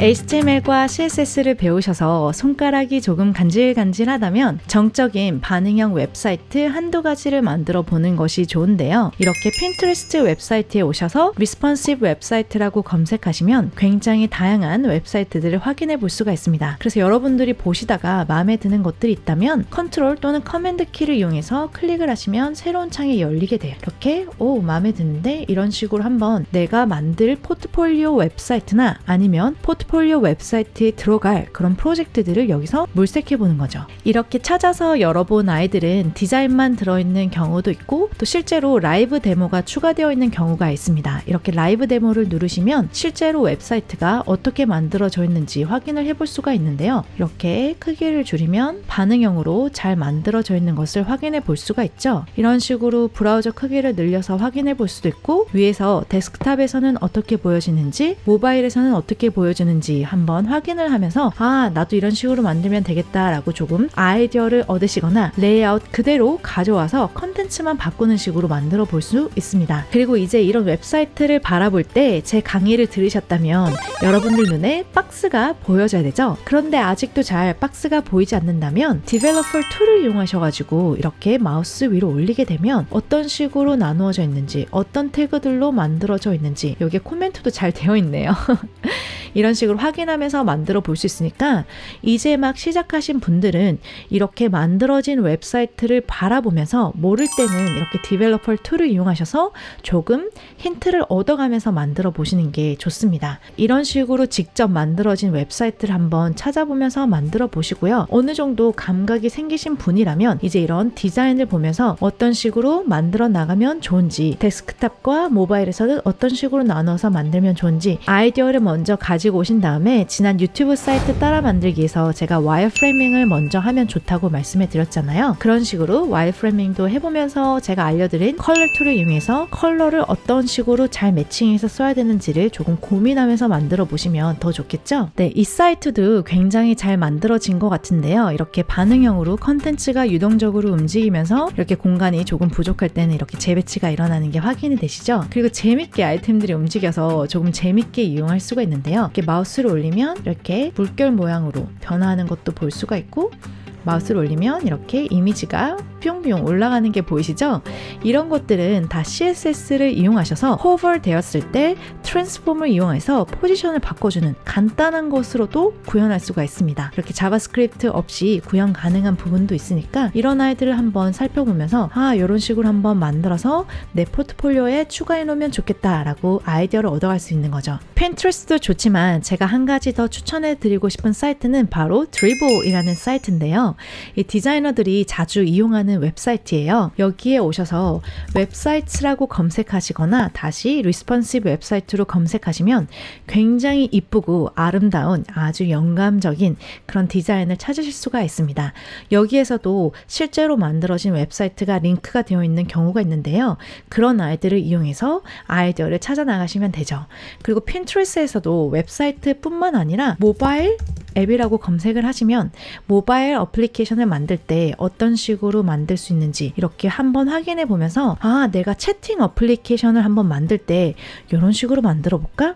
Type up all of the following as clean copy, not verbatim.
HTML과 CSS를 배우셔서 손가락이 조금 간질간질하다면 정적인 반응형 웹사이트 한두 가지를 만들어 보는 것이 좋은데요. 이렇게 핀트레스트 웹사이트에 오셔서 리스폰시브 웹사이트라고 검색하시면 굉장히 다양한 웹사이트들을 확인해 볼 수가 있습니다. 그래서 여러분들이 보시다가 마음에 드는 것들이 있다면 컨트롤 또는 커맨드 키를 이용해서 클릭을 하시면 새로운 창이 열리게 돼요. 이렇게 마음에 드는데 이런 식으로 한번 내가 만들 포트폴리오 웹사이트나 아니면 포트폴리오 웹사이트에 들어갈 그런 프로젝트들을 여기서 물색해 보는 거죠. 이렇게 찾아서 열어본 아이들은 디자인만 들어있는 경우도 있고 또 실제로 라이브 데모가 추가되어 있는 경우가 있습니다. 이렇게 라이브 데모를 누르시면 실제로 웹사이트가 어떻게 만들어져 있는지 확인을 해볼 수가 있는데요. 이렇게 크기를 줄이면 반응형으로 잘 만들어져 있는 것을 확인해 볼 수가 있죠. 이런 식으로 브라우저 크기를 늘려서 확인해 볼 수도 있고 위에서 데스크탑에서는 어떻게 보여지는지 모바일에서는 어떻게 보여지는지 한번 확인을 하면서 나도 이런 식으로 만들면 되겠다 라고 조금 아이디어를 얻으시거나 레이아웃 그대로 가져와서 컨텐츠만 바꾸는 식으로 만들어 볼 수 있습니다. 그리고 이제 이런 웹사이트를 바라볼 때 제 강의를 들으셨다면 여러분들 눈에 박스가 보여져야 되죠. 그런데 아직도 잘 박스가 보이지 않는다면 디벨로퍼 툴을 이용하셔가지고 이렇게 마우스 위로 올리게 되면 어떤 식으로 나누어져 있는지 어떤 태그들로 만들어져 있는지 여기에 코멘트도 잘 되어 있네요. 이런 식으로 확인하면서 만들어 볼 수 있으니까 이제 막 시작하신 분들은 이렇게 만들어진 웹사이트를 바라보면서 모를 때는 이렇게 디벨로퍼 툴을 이용하셔서 조금 힌트를 얻어가면서 만들어 보시는 게 좋습니다. 이런 식으로 직접 만들어진 웹사이트를 한번 찾아보면서 만들어 보시고요. 어느 정도 감각이 생기신 분이라면 이제 이런 디자인을 보면서 어떤 식으로 만들어 나가면 좋은지 데스크탑과 모바일에서는 어떤 식으로 나눠서 만들면 좋은지 아이디어를 먼저 가지고 오신 다음에 지난 유튜브 사이트 따라 만들기에서 제가 와이어프레이밍을 먼저 하면 좋다고 말씀해 드렸잖아요. 그런 식으로 와이어프레이밍도 해보면서 제가 알려드린 컬러 툴을 이용해서 컬러를 어떤 식으로 잘 매칭해서 써야 되는지를 조금 고민하면서 만들어 보시면 더 좋겠죠? 네, 이 사이트도 굉장히 잘 만들어진 것 같은데요. 이렇게 반응형으로 컨텐츠가 유동적으로 움직이면서 이렇게 공간이 조금 부족할 때는 이렇게 재배치가 일어나는 게 확인이 되시죠? 그리고 재밌게 아이템들이 움직여서 조금 재밌게 이용할 수가 있는데요. 이렇게 마우스를 올리면 이렇게 물결 모양으로 변화하는 것도 볼 수가 있고 마우스를 올리면 이렇게 이미지가 뿅뿅 올라가는 게 보이시죠? 이런 것들은 다 CSS를 이용하셔서 호버 되었을 때 트랜스폼을 이용해서 포지션을 바꿔주는 간단한 것으로도 구현할 수가 있습니다. 이렇게 자바스크립트 없이 구현 가능한 부분도 있으니까 이런 아이들을 한번 살펴보면서 이런 식으로 한번 만들어서 내 포트폴리오에 추가해 놓으면 좋겠다라고 아이디어를 얻어갈 수 있는 거죠. 핀트레스트도 좋지만 제가 한 가지 더 추천해 드리고 싶은 사이트는 바로 드리블이라는 사이트인데요. 이 디자이너들이 자주 이용하는 웹사이트예요. 여기에 오셔서 웹사이트라고 검색하시거나 다시 리스폰시브 웹사이트로 검색하시면 굉장히 이쁘고 아름다운 아주 영감적인 그런 디자인을 찾으실 수가 있습니다. 여기에서도 실제로 만들어진 웹사이트가 링크가 되어 있는 경우가 있는데요. 그런 아이들을 이용해서 아이디어를 찾아 나가시면 되죠. 그리고 핀트레스트에서도 웹사이트뿐만 아니라 모바일 앱이라고 검색을 하시면 모바일 어플리케이션을 만들 때 어떤 식으로 만들 수 있는지 이렇게 한번 확인해 보면서 내가 채팅 어플리케이션을 한번 만들 때 이런 식으로 만들어 볼까?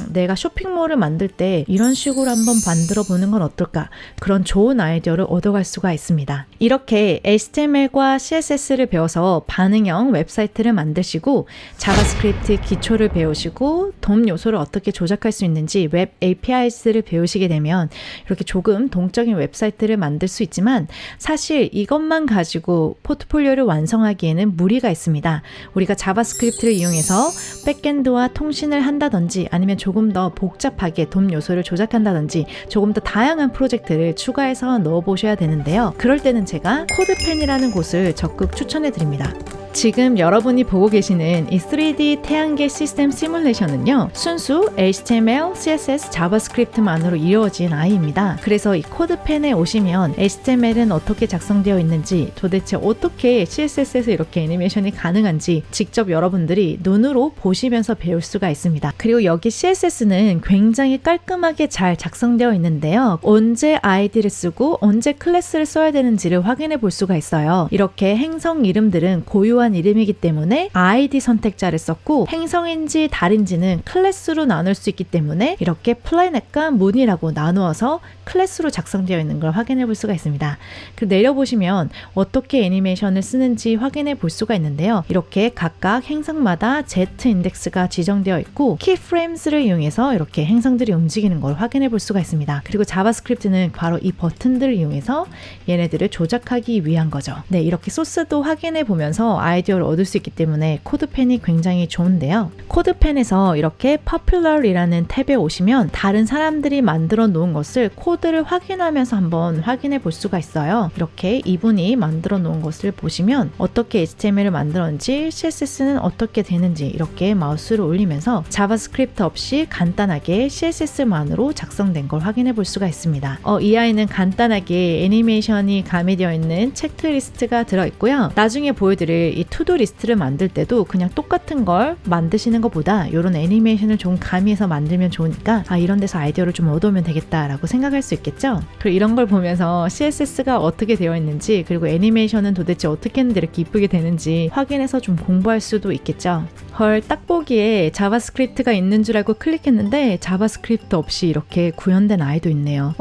내가 쇼핑몰을 만들 때 이런 식으로 한번 만들어 보는 건 어떨까? 그런 좋은 아이디어를 얻어갈 수가 있습니다. 이렇게 HTML과 CSS를 배워서 반응형 웹사이트를 만드시고 자바스크립트 기초를 배우시고 DOM 요소를 어떻게 조작할 수 있는지 웹 APIs를 배우시게 되면 이렇게 조금 동적인 웹사이트를 만들 수 있지만 사실 이것만 가지고 포트폴리오를 완성하기에는 무리가 있습니다. 우리가 자바스크립트를 이용해서 백엔드와 통신을 한다든지 아니면 조금 더 복잡하게 DOM 요소를 조작한다든지 조금 더 다양한 프로젝트를 추가해서 넣어보셔야 되는데요. 그럴 때는 제가 코드펜이라는 곳을 적극 추천해 드립니다. 지금 여러분이 보고 계시는 이 3D 태양계 시스템 시뮬레이션은요. 순수 HTML, CSS, 자바스크립트만으로 이루어진 아이입니다. 그래서 이 코드펜에 오시면 HTML은 어떻게 작성되어 있는지 도대체 어떻게 CSS에서 이렇게 애니메이션이 가능한지 직접 여러분들이 눈으로 보시면서 배울 수가 있습니다. 그리고 여기 CSS는 굉장히 깔끔하게 잘 작성되어 있는데요. 언제 아이디를 쓰고 언제 클래스를 써야 되는지를 확인해 볼 수가 있어요. 이렇게 행성 이름들은 고유한 비교한 이름이기 때문에 ID 선택자를 썼고 행성인지 달인지는 클래스로 나눌 수 있기 때문에 이렇게 플래닛과 문이라고 나누어서 클래스로 작성되어 있는 걸 확인해 볼 수가 있습니다. 그리고 내려보시면 어떻게 애니메이션을 쓰는지 확인해 볼 수가 있는데요. 이렇게 각각 행성마다 Z 인덱스가 지정되어 있고 키프레임스를 이용해서 이렇게 행성들이 움직이는 걸 확인해 볼 수가 있습니다. 그리고 자바스크립트는 바로 이 버튼들을 이용해서 얘네들을 조작하기 위한 거죠. 네, 이렇게 소스도 확인해 보면서 아이디어를 얻을 수 있기 때문에 코드펜이 굉장히 좋은데요. 코드펜에서 이렇게 popular이라는 탭에 오시면 다른 사람들이 만들어 놓은 것을 코드를 확인하면서 한번 확인해 볼 수가 있어요. 이렇게 이분이 만들어 놓은 것을 보시면 어떻게 HTML을 만들었는지 CSS는 어떻게 되는지 이렇게 마우스를 올리면서 자바스크립트 없이 간단하게 CSS만으로 작성된 걸 확인해 볼 수가 있습니다. 이 아이는 간단하게 애니메이션이 가미되어 있는 체크리스트가 들어있고요. 나중에 보여드릴 이 투두 리스트를 만들 때도 그냥 똑같은 걸 만드시는 것보다 이런 애니메이션을 좀 가미해서 만들면 좋으니까 이런 데서 아이디어를 좀 얻어오면 되겠다라고 생각할 수 있겠죠. 그리고 이런 걸 보면서 CSS가 어떻게 되어 있는지 그리고 애니메이션은 도대체 어떻게 했는데 이렇게 이쁘게 되는지 확인해서 좀 공부할 수도 있겠죠. 헐, 딱 보기에 자바스크립트가 있는 줄 알고 클릭했는데 자바스크립트 없이 이렇게 구현된 아이도 있네요.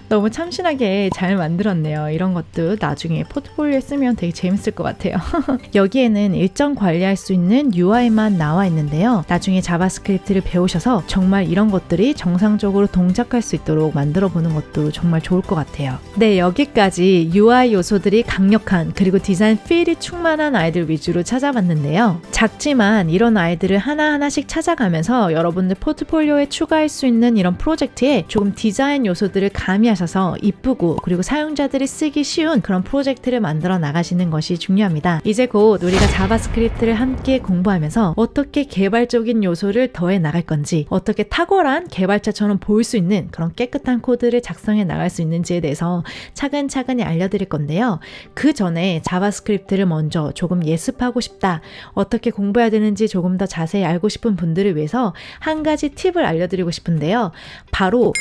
너무 참신하게 잘 만들었네요. 이런 것도 나중에 포트폴리오에 쓰면 되게 재밌을 것 같아요. 여기에는 일정 관리할 수 있는 UI만 나와 있는데요. 나중에 자바스크립트를 배우셔서 정말 이런 것들이 정상적으로 동작할 수 있도록 만들어 보는 것도 정말 좋을 것 같아요. 네, 여기까지 UI 요소들이 강력한 그리고 디자인 필이 충만한 아이들 위주로 찾아봤는데요. 작지만 이런 아이들을 하나하나씩 찾아가면서 여러분들 포트폴리오에 추가할 수 있는 이런 프로젝트에 조금 디자인 요소들을 가미하셔서 이쁘고 그리고 사용자들이 쓰기 쉬운 그런 프로젝트를 만들어 나가시는 것이 중요합니다. 이제 곧 우리가 자바스크립트를 함께 공부하면서 어떻게 개발적인 요소를 더해 나갈 건지 어떻게 탁월한 개발자처럼 보일 수 있는 그런 깨끗한 코드를 작성해 나갈 수 있는지에 대해서 차근차근히 알려드릴 건데요. 그 전에 자바스크립트를 먼저 조금 예습하고 싶다, 어떻게 공부해야 되는지 조금 더 자세히 알고 싶은 분들을 위해서 한 가지 팁을 알려드리고 싶은데요. 바로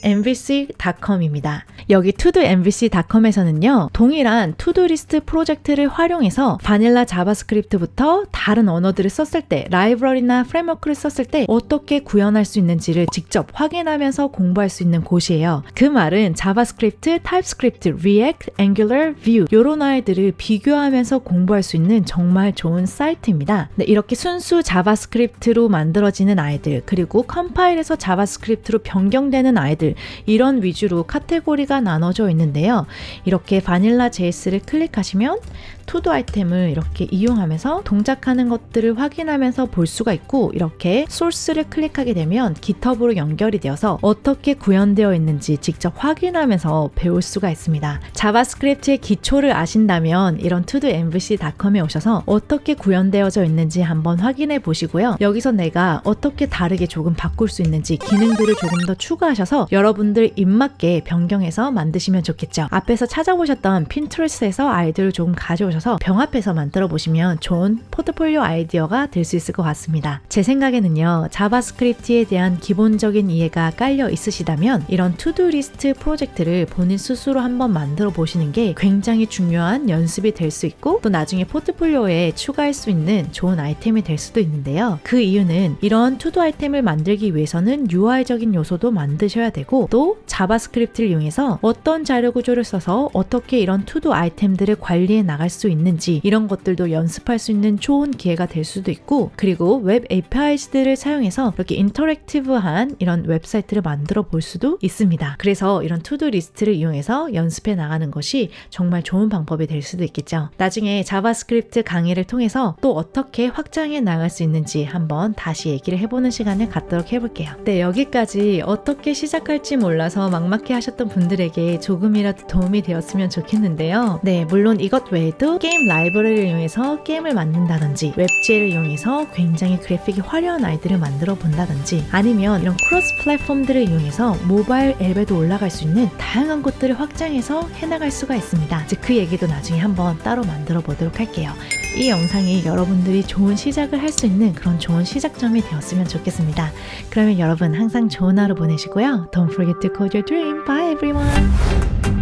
todombc.com입니다. 여기 todombc.com에서는요. 동일한 투두리스트 프로젝트를 활용해서 바닐라 자바스크립트부터 다른 언어들을 썼을 때 라이브러리나 프레임워크를 썼을 때 어떻게 구현할 수 있는지를 직접 확인하면서 공부할 수 있는 곳이에요. 그 말은 자바스크립트, 타입스크립트, 리액트, 앵귤러, 뷰 이런 아이들을 비교하면서 공부할 수 있는 정말 좋은 사이트입니다. 네, 이렇게 순수 자바스크립트로 만들어지는 아이들 그리고 컴파일에서 자바스크립트로 변경되는 아이들 이런 위주로 카테고리가 나눠져 있는데요. 이렇게 바닐라 JS를 클릭하시면 투두 아이템을 이렇게 이용하면서 동작하는 것들을 확인하면서 볼 수가 있고 이렇게 소스를 클릭하게 되면 GitHub으로 연결이 되어서 어떻게 구현되어 있는지 직접 확인하면서 배울 수가 있습니다. 자바스크립트의 기초를 아신다면 이런 todombc.com에 오셔서 어떻게 구현되어져 있는지 한번 확인해 보시고요. 여기서 내가 어떻게 다르게 조금 바꿀 수 있는지 기능들을 조금 더 추가하셔서 여러분들 입맛게 변경해서 만드시면 좋겠죠. 앞에서 찾아보셨던 핀트레스트에서 아이디어를 조금 가져오셔서 병합해서 만들어 보시면 좋은 포트폴리오 아이디어가 될 수 있을 것 같습니다. 제 생각에는요. 자바스크립트에 대한 기본적인 이해가 깔려 있으시다면 이런 투두리스트 프로젝트를 본인 스스로 한번 만들어 보시는 게 굉장히 중요한 연습이 될 수 있고 또 나중에 포트폴리오에 추가할 수 있는 좋은 아이템이 될 수도 있는데요. 그 이유는 이런 투두 아이템을 만들기 위해서는 UI적인 요소도 만드셔야 되고 또 자바스크립트를 이용해서 어떤 자료 구조를 써서 어떻게 이런 투두 아이템들을 관리해 나갈 수 있는지 이런 것들도 연습할 수 있는 좋은 기회가 될 수도 있고 그리고 웹 API들을 사용해서 이렇게 인터랙티브한 이런 웹사이트를 만들어 볼 수도 있습니다. 그래서 이런 투두 리스트를 이용해서 연습해 나가는 것이 정말 좋은 방법이 될 수도 있겠죠. 나중에 자바스크립트 강의를 통해서 또 어떻게 확장해 나갈 수 있는지 한번 다시 얘기를 해보는 시간을 갖도록 해볼게요. 네, 여기까지 어떻게 시작할지 몰라서 막막해 하셨던 분들에게 조금이라도 도움이 되었으면 좋겠는데요. 네, 물론 이것 외에도 게임 라이브러리를 이용해서 게임을 만든다든지 웹젤을 이용해서 굉장히 그래픽이 화려한 아이들을 만들어 본다든지 아니면 이런 크로스 플랫폼들을 이용해서 모바일 앱에도 올라갈 수 있는 다양한 것들을 확장해서 해나갈 수가 있습니다. 이제 그 얘기도 나중에 한번 따로 만들어 보도록 할게요. 이 영상이 여러분들이 좋은 시작을 할 수 있는 그런 좋은 시작점이 되었으면 좋겠습니다. 그러면 여러분 항상 좋은 하루 보내시고요. Don't forget to code your dream. Bye everyone!